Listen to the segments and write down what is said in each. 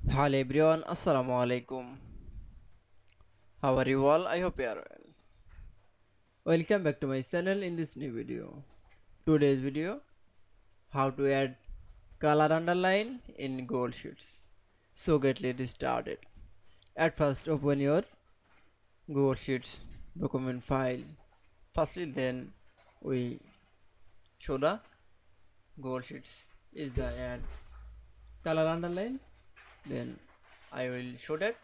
Hello everyone, Assalamu Walaikum. How are you all? I hope you are well. Welcome back to my channel in this new video. Today's video, how to add color underline in Google Sheets. So get let's started. At first open your Google Sheets document file. Firstly then we show the Google Sheets is the add color underline. Then I will show that.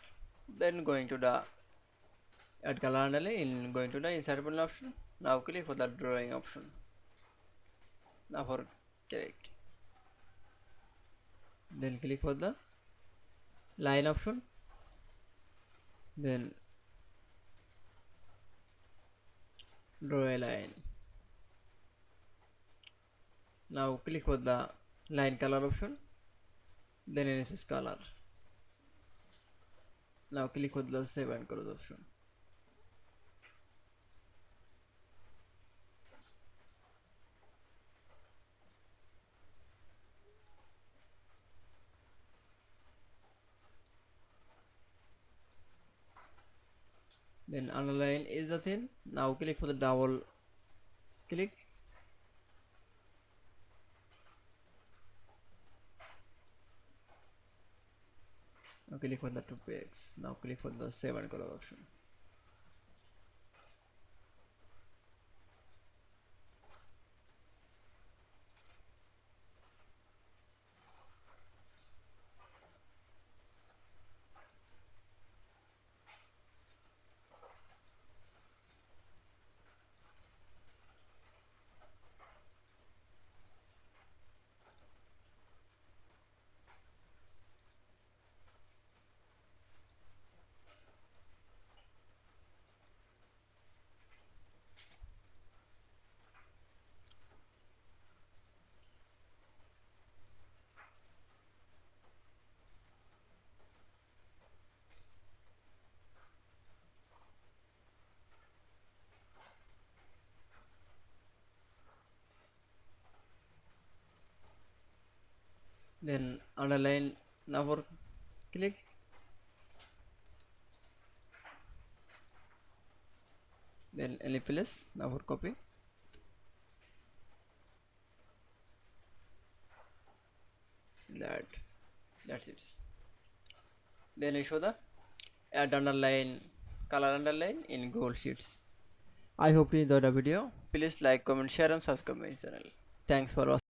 Then going to the add color underline in going to the insert panel option. Now click for the drawing option. Now for click. Then click for the line option. Then draw a line. Now click for the line color option. Then enhance color. Now click for the save and close option. Then underline is the thing. Now click for the double click. Now click for the two pegs. Now click for the save and color option. Then underline now for click. Then LPLS now for copy. That's it. Then I show the add underline color underline in Google Sheets. I hope you enjoyed the video. Please like, comment, share and subscribe my channel. Thanks for watching.